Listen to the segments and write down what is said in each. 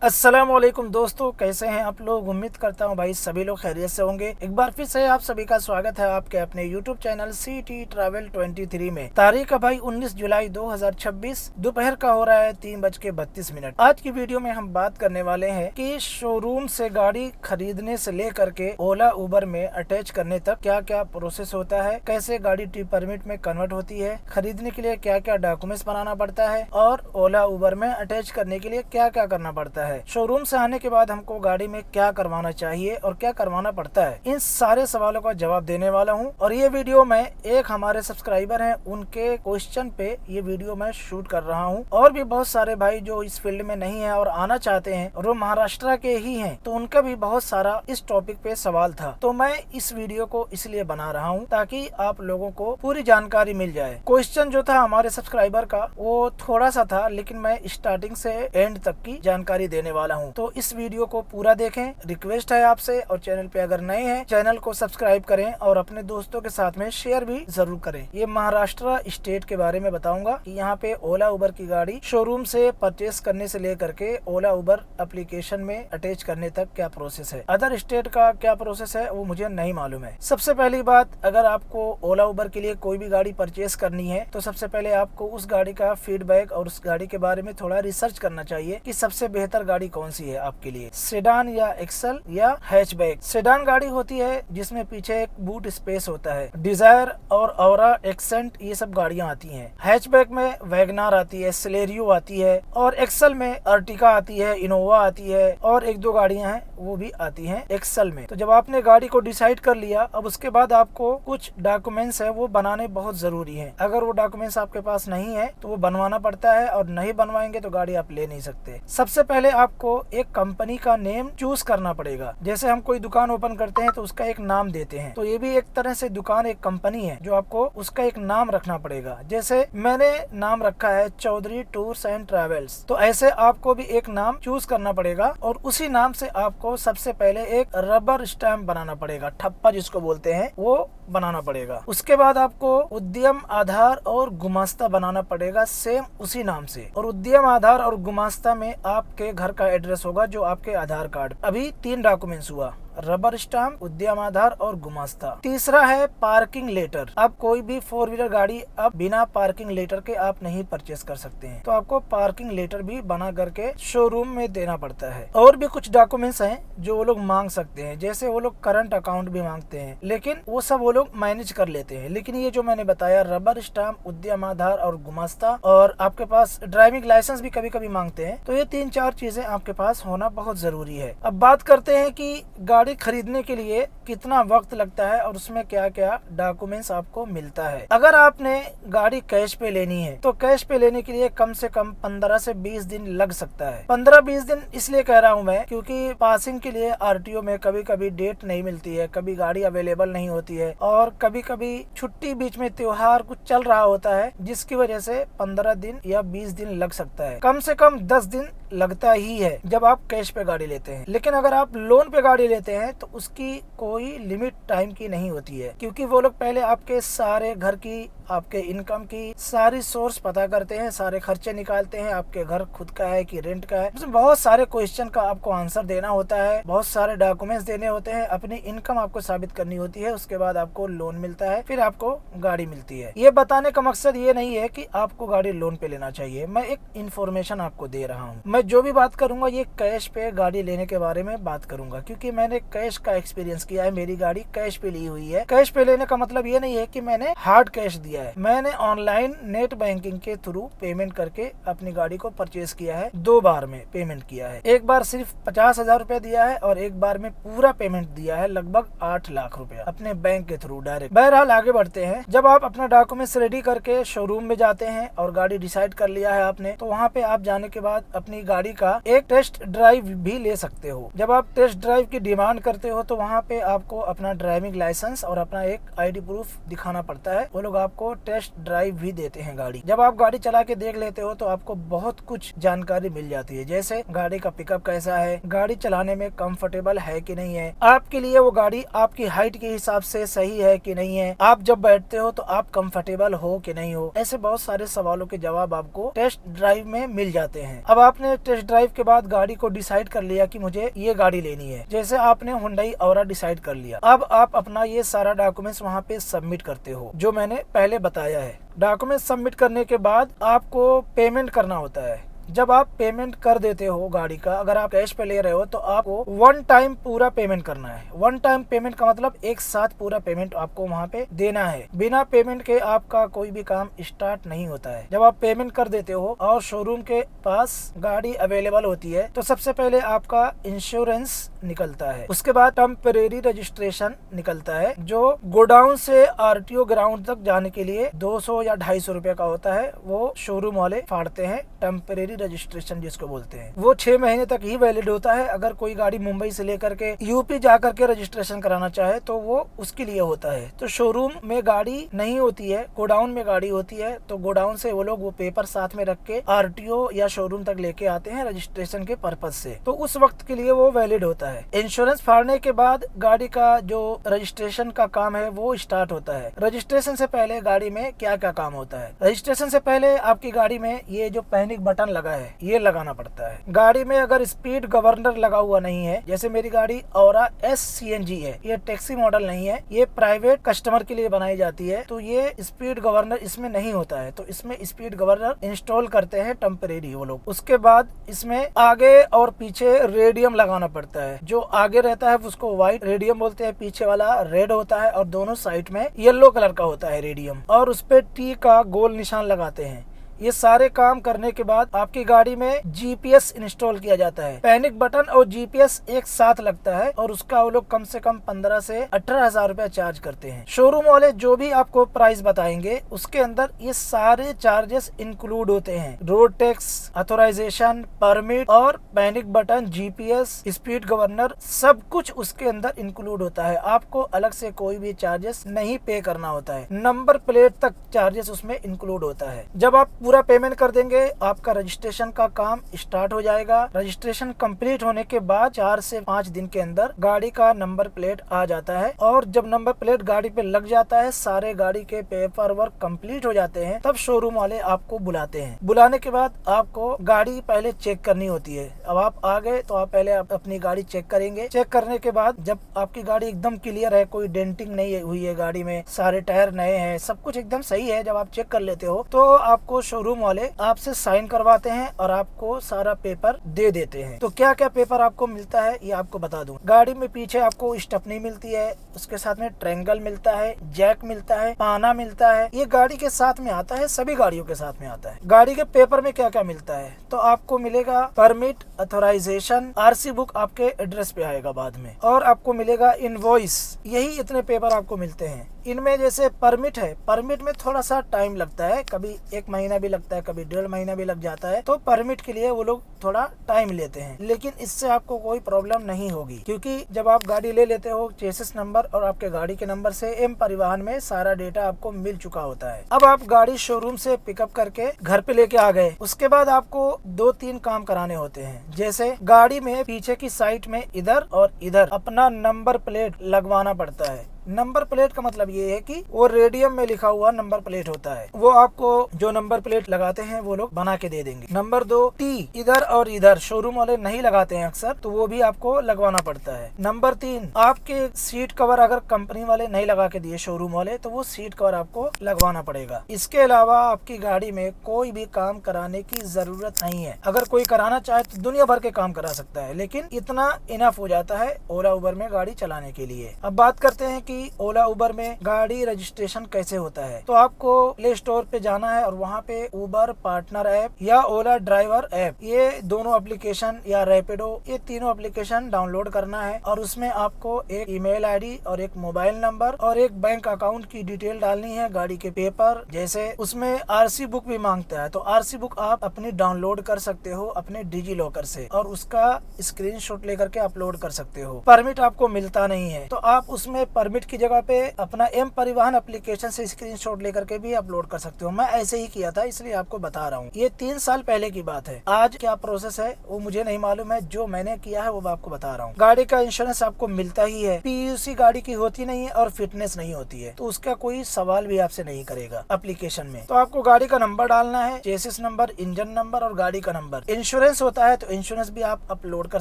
अस्सलामुअलैकुम दोस्तों, कैसे हैं आप लोग। उम्मीद करता हूं भाई सभी लोग खैरियत से होंगे। एक बार फिर से आप सभी का स्वागत है आपके अपने YouTube चैनल सिटी ट्रैवल 23 में। तारीख है भाई 19 जुलाई 2026, दोपहर का हो रहा है 3:32। आज की वीडियो में हम बात करने वाले हैं कि शोरूम से गाड़ी खरीदने से लेकर के ओला उबर में अटैच करने तक क्या क्या प्रोसेस होता है, कैसे गाड़ी ट्रिप परमिट में कन्वर्ट होती है, खरीदने के लिए क्या क्या डॉक्यूमेंट्स बनाना पड़ता है और ओला उबर में अटैच करने के लिए क्या क्या करना पड़ता है। शोरूम से आने के बाद हमको गाड़ी में क्या करवाना चाहिए और क्या करवाना पड़ता है, इन सारे सवालों का जवाब देने वाला हूं। और ये वीडियो मैं एक हमारे सब्सक्राइबर हैं उनके क्वेश्चन पे ये वीडियो मैं शूट कर रहा हूं। और भी बहुत सारे भाई जो इस फील्ड में नहीं है और आना चाहते हैं और वो महाराष्ट्र के ही हैं, तो उनका भी बहुत सारा इस टॉपिक पे सवाल था। तो मैं इस वीडियो को इसलिए बना रहा हूँ ताकि आप लोगों को पूरी जानकारी मिल जाए। क्वेश्चन जो था हमारे सब्सक्राइबर का वो थोड़ा सा था, लेकिन मैं स्टार्टिंग से एंड तक की जानकारी देने वाला हूं। तो इस वीडियो को पूरा देखें, रिक्वेस्ट है आपसे। और चैनल पे अगर नए हैं चैनल को सब्सक्राइब करें और अपने दोस्तों के साथ में शेयर भी जरूर करें। ये महाराष्ट्र स्टेट के बारे में बताऊंगा कि यहाँ पे ओला उबर की गाड़ी शोरूम से परचेस करने से लेकर के ओला उबर एप्लीकेशन में अटैच करने तक क्या प्रोसेस है। अदर स्टेट का क्या प्रोसेस है वो मुझे नहीं मालूम है। सबसे पहली बात, अगर आपको ओला उबर के लिए कोई भी गाड़ी परचेस करनी है तो सबसे पहले आपको उस गाड़ी का फीडबैक और उस गाड़ी के बारे में थोड़ा रिसर्च करना चाहिए कि सबसे बेहतर गाड़ी कौन सी है आपके लिए, सेडान या एक्सल या हैचबैक। सेडान गाड़ी होती है जिसमें पीछे एक बूट स्पेस होता है। डिजायर और औरा, एक्सेंट, ये सब गाड़ियां आती हैं। हैचबैक में वैगनार आती है, सिलेरियो आती है और एक्सल में अर्टिका आती है, इनोवा आती है और एक दो गाड़ियां हैं वो भी आती हैं एक्सल में। तो जब आपने गाड़ी को डिसाइड कर लिया, अब उसके बाद आपको कुछ डॉक्यूमेंट्स है वो बनाने बहुत जरूरी है। अगर वो डॉक्यूमेंट्स आपके पास नहीं है तो वो बनवाना पड़ता है, और नहीं बनवाएंगे तो गाड़ी आप ले नहीं सकते। सबसे पहले आपको एक कंपनी का नेम चूज करना पड़ेगा। जैसे हम कोई दुकान ओपन करते हैं तो उसका एक नाम देते हैं, तो ये भी एक तरह से दुकान एक कंपनी है जो आपको उसका एक नाम रखना पड़ेगा। जैसे मैंने नाम रखा है चौधरी टूर्स एंड ट्रेवल्स, तो ऐसे आपको भी एक नाम चूज करना पड़ेगा और उसी नाम से आपको सबसे पहले एक रबर स्टैम्प बनाना पड़ेगा, ठप्पा जिसको बोलते हैं वो बनाना पड़ेगा। उसके बाद आपको उद्यम आधार और गुमास्ता बनाना पड़ेगा सेम उसी नाम से। और उद्यम आधार और गुमास्ता में आपके घर का एड्रेस होगा जो आपके आधार कार्ड। अभी 3 डॉक्यूमेंट्स हुआ, रबर स्टाम्प, उद्यम आधार और गुमास्ता। तीसरा है पार्किंग लेटर। अब कोई भी 4 व्हीलर गाड़ी अब बिना पार्किंग लेटर के आप नहीं परचेस कर सकते हैं, तो आपको पार्किंग लेटर भी बना करके शोरूम में देना पड़ता है। और भी कुछ डॉक्यूमेंट्स हैं जो वो लोग मांग सकते हैं, जैसे वो लोग करंट अकाउंट भी मांगते हैं, लेकिन वो सब वो लोग मैनेज कर लेते हैं। लेकिन ये जो मैंने बताया, रबर स्टाम्प, उद्यम आधार और गुमास्ता, और आपके पास ड्राइविंग लाइसेंस भी कभी कभी मांगते हैं, तो ये 3-4 चीजें आपके पास होना बहुत जरूरी है। अब बात करते हैं कि गाड़ी खरीदने के लिए कितना वक्त लगता है और उसमें क्या क्या डॉक्यूमेंट्स आपको मिलता है। अगर आपने गाड़ी कैश पे लेनी है तो कैश पे लेने के लिए कम से कम 15 से 20 दिन लग सकता है। 15-20 दिन इसलिए कह रहा हूँ मैं क्योंकि पासिंग के लिए आरटीओ में कभी कभी डेट नहीं मिलती है, कभी गाड़ी अवेलेबल नहीं होती है, और कभी कभी छुट्टी, बीच में त्योहार कुछ चल रहा होता है, जिसकी वजह से 15 दिन या 20 दिन लग सकता है। कम से कम 10 दिन लगता ही है जब आप कैश पे गाड़ी लेते हैं। लेकिन अगर आप लोन पे गाड़ी लेते हैं तो उसकी कोई लिमिट टाइम की नहीं होती है, क्योंकि वो लोग पहले आपके सारे घर की, आपके इनकम की सारी सोर्स पता करते हैं, सारे खर्चे निकालते हैं, आपके घर खुद का है कि रेंट का है। उसमें बहुत सारे क्वेश्चन का आपको आंसर देना होता है, बहुत सारे डॉक्यूमेंट्स देने होते हैं, अपनी इनकम आपको साबित करनी होती है। उसके बाद आपको लोन मिलता है, फिर आपको गाड़ी मिलती है। ये बताने का मकसद ये नहीं है कि आपको गाड़ी लोन पे लेना चाहिए, मैं एक इन्फॉर्मेशन आपको दे रहा हूँ। मैं जो भी बात करूंगा ये कैश पे गाड़ी लेने के बारे में बात करूंगा, क्योंकि मैंने कैश का एक्सपीरियंस किया है। मेरी गाड़ी कैश पे ली हुई है। कैश पे लेने का मतलब ये नहीं है कि मैंने हार्ड कैश दिया है, मैंने ऑनलाइन नेट बैंकिंग के थ्रू पेमेंट करके अपनी गाड़ी को परचेस किया है। 2 बार में पेमेंट किया है, एक बार सिर्फ 50,000 रुपए दिया है और एक बार में पूरा पेमेंट दिया है लगभग 8 लाख रुपया अपने बैंक के थ्रू डायरेक्ट। बहरहाल आगे बढ़ते हैं। जब आप अपना डॉक्यूमेंट्स रेडी करके शोरूम में जाते हैं और गाड़ी डिसाइड कर लिया है आपने, तो वहाँ पे आप जाने के बाद अपनी गाड़ी का एक टेस्ट ड्राइव भी ले सकते हो। जब आप टेस्ट ड्राइव की डिमांड करते हो तो वहाँ पे आपको अपना ड्राइविंग लाइसेंस और अपना एक आईडी प्रूफ दिखाना पड़ता है। वो लोग आपको आपको टेस्ट ड्राइव भी देते हैं गाड़ी। जब आप गाड़ी चला के देख लेते हो तो आपको बहुत कुछ जानकारी मिल जाती है, जैसे गाड़ी का पिकअप कैसा है, गाड़ी चलाने में कंफर्टेबल है कि नहीं है, आपके लिए वो गाड़ी आपकी हाइट के हिसाब से सही है कि नहीं है, आप जब बैठते हो तो आप कंफर्टेबल हो कि नहीं हो। ऐसे बहुत सारे सवालों के जवाब आपको टेस्ट ड्राइव में मिल जाते हैं। अब आपने टेस्ट ड्राइव के बाद गाड़ी को डिसाइड कर लिया कि मुझे ये गाड़ी लेनी है, जैसे आपने हुंडई औरा डिसाइड कर लिया। अब आप अपना ये सारा डॉक्यूमेंट्स वहाँ पे सबमिट करते हो जो मैंने पहले बताया है। डॉक्यूमेंट सबमिट करने के बाद आपको पेमेंट करना होता है। जब आप पेमेंट कर देते हो गाड़ी का, अगर आप कैश पे ले रहे हो तो आपको वन टाइम पूरा पेमेंट करना है। वन टाइम पेमेंट का मतलब एक साथ पूरा पेमेंट आपको वहाँ पे देना है। बिना पेमेंट के आपका कोई भी काम स्टार्ट नहीं होता है। जब आप पेमेंट कर देते हो और शोरूम के पास गाड़ी अवेलेबल होती है तो सबसे पहले आपका इंश्योरेंस निकलता है, उसके बाद टेम्परेरी रजिस्ट्रेशन निकलता है जो गोडाउन से आरटीओ ग्राउंड तक जाने के लिए 200 या 250 रुपए का होता है। वो शोरूम वाले फाड़ते हैं। टेम्परेरी रजिस्ट्रेशन जिसको बोलते हैं वो 6 महीने तक ही वैलिड होता है। अगर कोई गाड़ी मुंबई से लेकर के यूपी जाकर के रजिस्ट्रेशन कराना चाहे तो वो उसके लिए होता है। तो शोरूम में गाड़ी नहीं होती है, गोडाउन में गाड़ी होती है, तो गोडाउन से वो लोग वो पेपर साथ में रख के आरटीओ या शोरूम तक लेके आते हैं रजिस्ट्रेशन के पर्पज से, तो उस वक्त के लिए वो वैलिड होता है। इंश्योरेंस फाड़ने के बाद गाड़ी का जो रजिस्ट्रेशन का काम है वो स्टार्ट होता है। रजिस्ट्रेशन से पहले गाड़ी में क्या क्या काम होता है? रजिस्ट्रेशन से पहले आपकी गाड़ी में ये जो पैनिक बटन लगा है ये लगाना पड़ता है। गाड़ी में अगर स्पीड गवर्नर लगा हुआ नहीं है, जैसे मेरी गाड़ी औरा SCNG है, ये टैक्सी मॉडल नहीं है, ये प्राइवेट कस्टमर के लिए बनाई जाती है, तो ये स्पीड गवर्नर इसमें नहीं होता है, तो इसमें स्पीड गवर्नर इंस्टॉल करते हैं टेम्परेरी वो लोग। उसके बाद इसमें आगे और पीछे रेडियम लगाना पड़ता है। जो आगे रहता है उसको व्हाइट रेडियम बोलते हैं, पीछे वाला रेड होता है और दोनों साइड में येलो कलर का होता है रेडियम, और उस पे T का गोल निशान लगाते हैं। ये सारे काम करने के बाद आपकी गाड़ी में GPS इंस्टॉल किया जाता है। पैनिक बटन और GPS एक साथ लगता है और उसका वो लोग कम से कम 15 से 18,000 रुपया चार्ज करते हैं। शोरूम वाले जो भी आपको प्राइस बताएंगे उसके अंदर ये सारे चार्जेस इंक्लूड होते हैं। रोड टैक्स, ऑथराइजेशन, परमिट और panic button, GPS, speed governor, सब कुछ उसके अंदर इंक्लूड होता है। आपको अलग से कोई भी चार्जेस नहीं पे करना होता है। नंबर प्लेट तक चार्जेस उसमें इंक्लूड होता है। जब आप पूरा पेमेंट कर देंगे आपका रजिस्ट्रेशन का काम स्टार्ट हो जाएगा। रजिस्ट्रेशन कंप्लीट होने के बाद 4 से 5 दिन के अंदर गाड़ी का नंबर प्लेट आ जाता है, और जब नंबर प्लेट गाड़ी पे लग जाता है, सारे गाड़ी के पेपर वर्क कंप्लीट हो जाते हैं, तब शोरूम वाले आपको बुलाते हैं। बुलाने के बाद आपको गाड़ी पहले चेक करनी होती है। अब आप आ गए तो आप पहले अपनी गाड़ी चेक करेंगे। चेक करने के बाद जब आपकी गाड़ी एकदम क्लियर है, कोई डेंटिंग नहीं हुई है गाड़ी में, सारे टायर नए हैं, सब कुछ एकदम सही है, जब आप चेक कर लेते हो तो आपको शोरूम वाले आपसे साइन करवाते हैं और आपको सारा पेपर दे देते हैं। तो क्या क्या पेपर आपको मिलता है ये आपको बता दूं। गाड़ी में पीछे आपको स्टेपनी मिलती है, उसके साथ में ट्रेंगल मिलता है, जैक मिलता है, पाना मिलता है। ये गाड़ी के साथ में आता है, सभी गाड़ियों के साथ में आता है। गाड़ी के पेपर में क्या क्या मिलता है तो आपको मिलेगा परमिट, ऑथराइजेशन, RC बुक आपके एड्रेस पे आएगा बाद में, और आपको मिलेगा इनवॉइस। यही इतने पेपर आपको मिलते हैं। इनमें जैसे परमिट है, परमिट में थोड़ा सा टाइम लगता है, कभी 1 महीना भी लगता है, कभी 1.5 महीना भी लग जाता है, तो परमिट के लिए वो लोग थोड़ा टाइम लेते हैं। लेकिन इससे आपको कोई प्रॉब्लम नहीं होगी, क्योंकि जब आप गाड़ी ले लेते हो चेसिस नंबर और आपके गाड़ी के नंबर से एम परिवहन में सारा डेटा आपको मिल चुका होता है। अब आप गाड़ी शोरूम से पिकअप करके घर पे लेके आ गए, उसके बाद आपको 2-3 काम कराने होते हैं। जैसे गाड़ी में पीछे की साइड में इधर और इधर अपना नंबर प्लेट लगवाना पड़ता है। नंबर प्लेट का मतलब ये है कि वो रेडियम में लिखा हुआ नंबर प्लेट होता है, वो आपको जो नंबर प्लेट लगाते हैं वो लोग बना के दे देंगे। नंबर 2, T इधर और इधर शोरूम वाले नहीं लगाते हैं अक्सर, तो वो भी आपको लगवाना पड़ता है। नंबर 3, आपके सीट कवर अगर कंपनी वाले नहीं लगा के दिए शोरूम वाले, तो वो सीट कवर आपको लगवाना पड़ेगा। इसके अलावा आपकी गाड़ी में कोई भी काम कराने की जरूरत नहीं है। अगर कोई कराना चाहे तो दुनिया भर के काम करा सकता है, लेकिन इतना इनफ हो जाता है ओला उबर में गाड़ी चलाने के लिए। अब बात करते हैं कि ओला उबर में गाड़ी रजिस्ट्रेशन कैसे होता है। तो आपको प्ले स्टोर पे जाना है और वहाँ पे उबर पार्टनर ऐप या ओला ड्राइवर ऐप, ये दोनों एप्लीकेशन या रैपिडो, ये तीनों एप्लीकेशन डाउनलोड करना है, और उसमें आपको एक ईमेल आईडी और एक मोबाइल नंबर और एक बैंक अकाउंट की डिटेल डालनी है। गाड़ी के पेपर, जैसे उसमें RC बुक भी मांगता है, तो RC बुक आप अपनी डाउनलोड कर सकते हो अपने डिजी लॉकर से, और उसका स्क्रीनशॉट लेकर के अपलोड कर सकते हो। परमिट आपको मिलता नहीं है, तो आप उसमें परमिट सबमिट की जगह पे अपना एम परिवहन एप्लीकेशन से स्क्रीनशॉट लेकर के भी अपलोड कर सकते हो। मैं ऐसे ही किया था, इसलिए आपको बता रहा हूँ। ये 3 साल पहले की बात है। आज क्या प्रोसेस है वो मुझे नहीं मालूम है, जो मैंने किया है वो मैं आपको बता रहा हूँ। गाड़ी का इंश्योरेंस आपको मिलता ही है। पीयूसी गाड़ी की होती नहीं है और फिटनेस नहीं होती है, तो उसका कोई सवाल भी आपसे नहीं करेगा एप्लीकेशन में। तो आपको गाड़ी का नंबर डालना है, चेसिस नंबर, इंजन नंबर और गाड़ी का नंबर। इंश्योरेंस होता है तो इंश्योरेंस भी आप अपलोड कर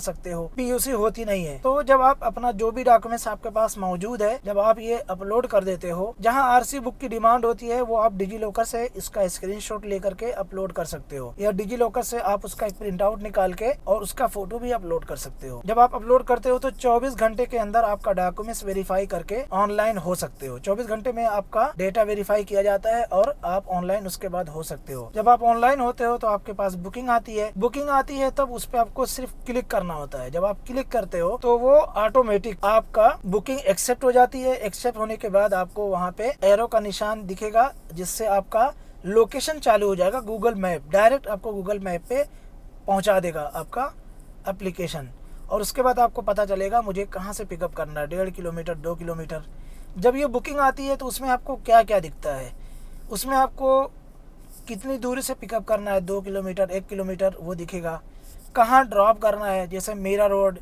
सकते हो। पीयूसी होती नहीं है तो जब आप अपना जो भी डॉक्यूमेंट्स आपके पास मौजूद है, जब आप ये अपलोड कर देते हो, जहाँ आरसी बुक की डिमांड होती है वो आप डिजी लॉकर से इसका स्क्रीनशॉट लेकर के अपलोड कर सकते हो, या डिजी लॉकर से आप उसका एक प्रिंट आउट निकाल के और उसका फोटो भी अपलोड कर सकते हो। जब आप अपलोड करते हो तो 24 घंटे के अंदर आपका डॉक्यूमेंट्स वेरीफाई करके ऑनलाइन हो सकते हो। 24 घंटे में आपका डेटा वेरीफाई किया जाता है और आप ऑनलाइन उसके बाद हो सकते हो। जब आप ऑनलाइन होते हो तो आपके पास बुकिंग आती है। बुकिंग आती है तब उस पर आपको सिर्फ क्लिक करना होता है। जब आप क्लिक करते हो तो वो ऑटोमेटिक आपका बुकिंग एक्सेप्ट हो जाती है। एक्सेप्ट होने के बाद आपको वहाँ पे एरो का निशान दिखेगा, जिससे आपका लोकेशन चालू हो जाएगा। गूगल मैप डायरेक्ट आपको गूगल मैप पे पहुँचा देगा आपका एप्लीकेशन, और उसके बाद आपको पता चलेगा मुझे कहाँ से पिकअप करना है, 1.5 किलोमीटर, 2 किलोमीटर। जब ये बुकिंग आती है तो उसमें आपको क्या क्या दिखता है, उसमें आपको कितनी दूरी से पिकअप करना है, 2 किलोमीटर, 1 किलोमीटर, वो दिखेगा। कहाँ ड्रॉप करना है, जैसे मीरा रोड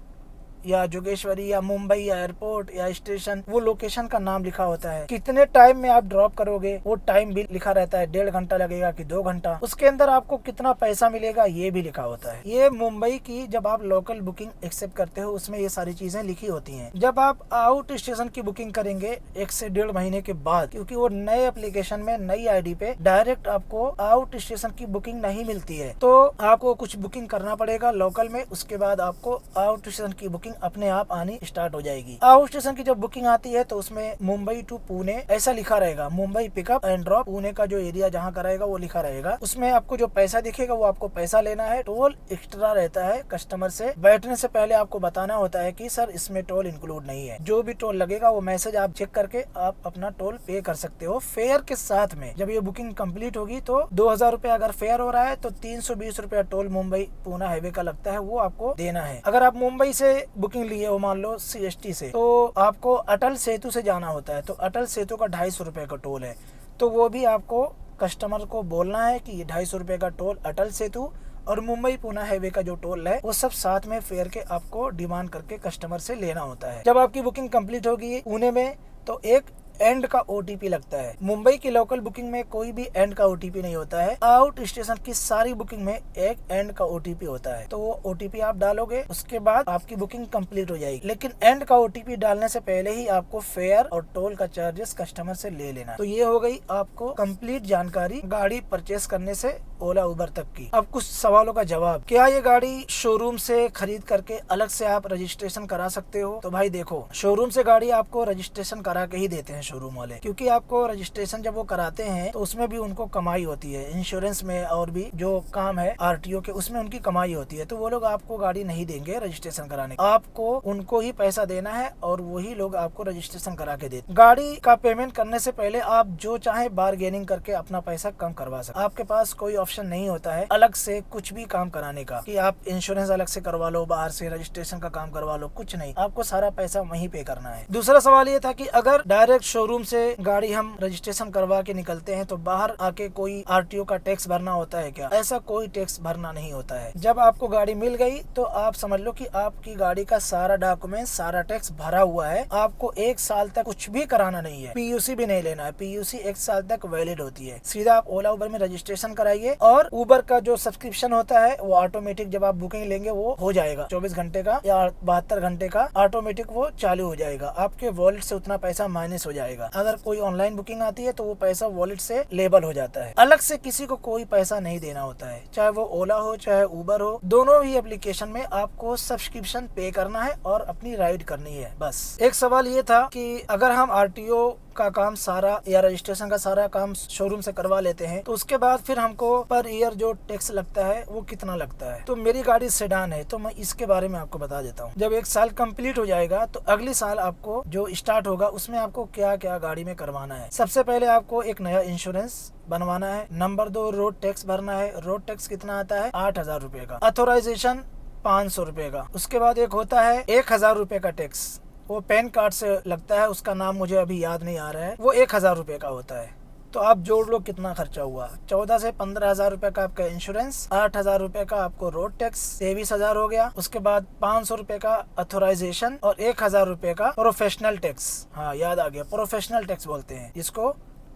या जोगेश्वरी या मुंबई या एयरपोर्ट या स्टेशन, वो लोकेशन का नाम लिखा होता है। कितने टाइम में आप ड्रॉप करोगे वो टाइम भी लिखा रहता है, 1.5 घंटा लगेगा कि 2 घंटा। उसके अंदर आपको कितना पैसा मिलेगा ये भी लिखा होता है। ये मुंबई की जब आप लोकल बुकिंग एक्सेप्ट करते हो उसमें ये सारी चीजें लिखी होती हैं। जब आप आउट स्टेशन की बुकिंग करेंगे 1 से 1.5 महीने के बाद, क्योंकि वो नए एप्लीकेशन में नई आईडी पे डायरेक्ट आपको आउट स्टेशन की बुकिंग नहीं मिलती है, तो आपको कुछ बुकिंग करना पड़ेगा लोकल में। उसके बाद आपको आउट स्टेशन की बुकिंग अपने आप आनी स्टार्ट हो जाएगी। आउट स्टेशन की जब बुकिंग आती है तो उसमें मुंबई टू पुणे ऐसा लिखा रहेगा, Mumbai pickup and drop. Pune का जो एरिया जहाँ का रहेगा वो लिखा रहेगा। उसमें आपको जो पैसा दिखेगा वो आपको पैसा लेना है। टोल एक्स्ट्रा रहता है, कस्टमर से बैठने से पहले आपको बताना होता है कि सर इसमें टोल इंक्लूड नहीं है। जो भी टोल लगेगा वो मैसेज आप चेक करके आप अपना टोल पे कर सकते हो फेयर के साथ में। जब ये बुकिंग कंप्लीट होगी तो 2000 रुपया अगर फेयर हो रहा है तो 320 रुपया टोल मुंबई पुणे हाईवे का लगता है, वो आपको देना है। अगर आप मुंबई से बुकिंग लिए हो, मान लो CST से, तो आपको अटल सेतु से जाना होता है, तो अटल सेतु का 250 रुपए का टोल है। तो वो भी आपको कस्टमर को बोलना है कि ये 250 रुपए का टोल अटल सेतु और मुंबई पुणे हाईवे का जो टोल है वो सब साथ में फेयर के आपको डिमांड करके कस्टमर से लेना होता है। जब आपकी बुकिंग कंप्लीट होगी पुणे में तो एक एंड का OTP लगता है। मुंबई की लोकल बुकिंग में कोई भी एंड का OTP नहीं होता है। आउट स्टेशन की सारी बुकिंग में एक एंड का OTP होता है, तो वो OTP आप डालोगे, उसके बाद आपकी बुकिंग कंप्लीट हो जाएगी। लेकिन एंड का OTP डालने से पहले ही आपको फेयर और टोल का चार्जेस कस्टमर से ले लेना। तो ये हो गई आपको कंप्लीट जानकारी गाड़ी परचेस करने से ओला उबर तक की। अब कुछ सवालों का जवाब। क्या ये गाड़ी शोरूम से खरीद करके अलग से आप रजिस्ट्रेशन करा सकते हो? तो भाई देखो, शोरूम से गाड़ी आपको रजिस्ट्रेशन करा के ही देते हैं शोरूम वाले, क्योंकि आपको रजिस्ट्रेशन जब वो कराते हैं तो उसमें भी उनको कमाई होती है। इंश्योरेंस में और भी जो काम है RTO के, उसमें उनकी कमाई होती है। तो वो लोग आपको गाड़ी नहीं देंगे रजिस्ट्रेशन कराने, आपको उनको ही पैसा देना है और वही लोग आपको रजिस्ट्रेशन करा के देते। गाड़ी का पेमेंट करने से पहले आप जो चाहे बार्गेनिंग करके अपना पैसा कम करवा सकते। आपके पास कोई ऑप्शन नहीं होता है अलग से कुछ भी काम कराने का, कि आप इंश्योरेंस अलग से करवा लो, बाहर से रजिस्ट्रेशन का काम करवा लो, कुछ नहीं। आपको सारा पैसा वहीं पे करना है। दूसरा सवाल ये था कि अगर डायरेक्ट शोरूम से गाड़ी हम रजिस्ट्रेशन करवा के निकलते हैं तो बाहर आके कोई RTO का टैक्स भरना होता है क्या? ऐसा कोई टैक्स भरना नहीं होता है। जब आपको गाड़ी मिल गई तो आप समझ लो कि आपकी गाड़ी का सारा डॉक्यूमेंट, सारा टैक्स भरा हुआ है। आपको 1 साल तक कुछ भी कराना नहीं है, PUC भी नहीं लेना है। PUC 1 साल तक वैलिड होती है। सीधा आप ओला उबर में रजिस्ट्रेशन कराइए और उबर का जो सब्सक्रिप्शन होता है वो ऑटोमेटिक जब आप बुकिंग लेंगे वो हो जाएगा। 24 घंटे का या 72 घंटे का ऑटोमेटिक वो चालू हो जाएगा। आपके वॉलेट से उतना पैसा माइनस हो जाएगा। अगर कोई ऑनलाइन बुकिंग आती है तो वो पैसा वॉलेट से लेबल हो जाता है। अलग से किसी को कोई पैसा नहीं देना होता है, चाहे वो ओला हो चाहे उबर हो। दोनों ही एप्लीकेशन में आपको सब्सक्रिप्शन पे करना है और अपनी राइड करनी है, बस। एक सवाल ये था कि अगर हम RTO का काम सारा या रजिस्ट्रेशन का सारा काम शोरूम से करवा लेते हैं तो उसके बाद फिर हमको पर ईयर जो टैक्स लगता है वो कितना लगता है? तो मेरी गाड़ी सेडान है तो मैं इसके बारे में आपको बता देता हूँ। जब 1 साल कंप्लीट हो जाएगा तो अगले साल आपको जो स्टार्ट होगा उसमें आपको क्या क्या गाड़ी में करवाना है। सबसे पहले आपको एक नया इंश्योरेंस बनवाना है। नंबर 2, रोड टैक्स भरना है। रोड टैक्स कितना आता है? 8000 रुपए का। ऑथोराइजेशन 500 रुपए का। उसके बाद एक होता है 1000 रुपए का टैक्स। वो पैन कार्ड से लगता है, उसका नाम मुझे अभी याद नहीं आ रहा है, वो 1,000 रुपये का होता है। तो आप जोड़ लो कितना खर्चा हुआ। 14 से 15,000 रुपए का आपका इंश्योरेंस, 8,000 रुपए का आपको रोड टैक्स, 23,000 हो गया। उसके बाद 500 रुपए का अथोराइजेशन और 1,000 रुपए का प्रोफेशनल टैक्स। हाँ याद आ गया, प्रोफेशनल टैक्स बोलते हैं जिसको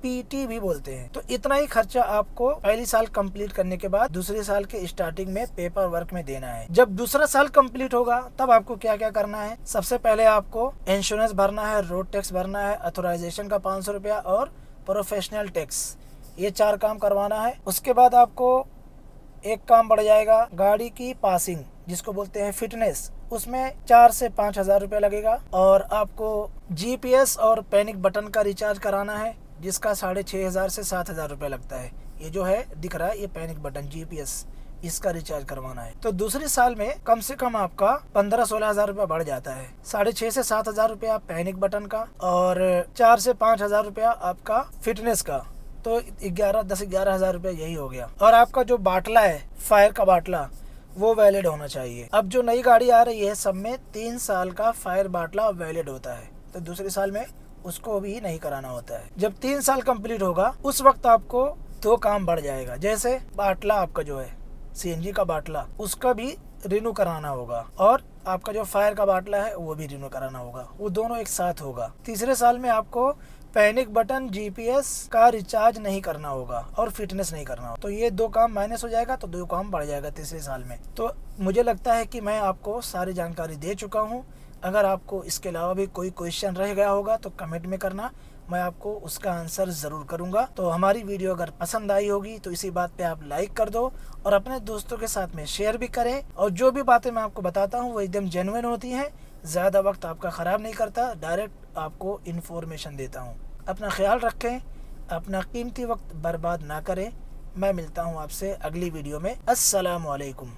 पीटी भी बोलते हैं। तो इतना ही खर्चा आपको पहली साल कंप्लीट करने के बाद दूसरे साल के स्टार्टिंग में पेपर वर्क में देना है। जब दूसरा साल कंप्लीट होगा तब आपको क्या क्या करना है। सबसे पहले आपको इंश्योरेंस भरना है, रोड टैक्स भरना है, अथोराइजेशन का 500 रुपया और प्रोफेशनल टैक्स, ये 4 काम करवाना है। उसके बाद आपको एक काम बढ़ जाएगा, गाड़ी की पासिंग जिसको बोलते हैं फिटनेस, उसमें 4 से 5,000 रुपये लगेगा। और आपको जीपीएस और पैनिक बटन का रिचार्ज कराना है जिसका 6,500 से 7,000 रुपये लगता है। ये जो है दिख रहा है, ये पैनिक बटन जीपीएस, इसका रिचार्ज करवाना है। तो दूसरे साल में कम से कम आपका 15-16,000 रुपया बढ़ जाता है। 6,500 से 7,000 रुपया पैनिक बटन का और 4 से 5,000 रुपया आपका फिटनेस का, तो 11,000 रुपया यही हो गया। और आपका जो बाटला है, फायर का बाटला, वो वैलिड होना चाहिए। अब जो नई गाड़ी आ रही है सब में 3 साल का फायर बाटला वैलिड होता है, तो दूसरे साल में उसको भी नहीं कराना होता है। जब 3 साल कंप्लीट होगा उस वक्त आपको 2 काम बढ़ जाएगा। जैसे बाटला आपका जो है सीएनजी का बाटला, उसका भी रिन्यू कराना होगा, और आपका जो फायर का बाटला है वो भी रिन्यू कराना होगा। वो दोनों एक साथ होगा। तीसरे साल में आपको पैनिक बटन, जीपीएस का रिचार्ज नहीं करना होगा और फिटनेस नहीं करना होगा। तो ये 2 काम माइनस हो जाएगा, तो 2 काम बढ़ जाएगा तीसरे साल में। तो मुझे लगता है कि मैं आपको सारी जानकारी दे चुका हूँ। अगर आपको इसके अलावा भी कोई क्वेश्चन रह गया होगा तो कमेंट में करना, मैं आपको उसका आंसर ज़रूर करूंगा। तो हमारी वीडियो अगर पसंद आई होगी तो इसी बात पे आप लाइक कर दो और अपने दोस्तों के साथ में शेयर भी करें। और जो भी बातें मैं आपको बताता हूँ वो एकदम जेन्युइन होती हैं, ज़्यादा वक्त आपका ख़राब नहीं करता, डायरेक्ट आपको इन्फॉर्मेशन देता हूँ। अपना ख्याल रखें, अपना कीमती वक्त बर्बाद ना करें। मैं मिलता हूँ आपसे अगली वीडियो में। अस्सलाम वालेकुम।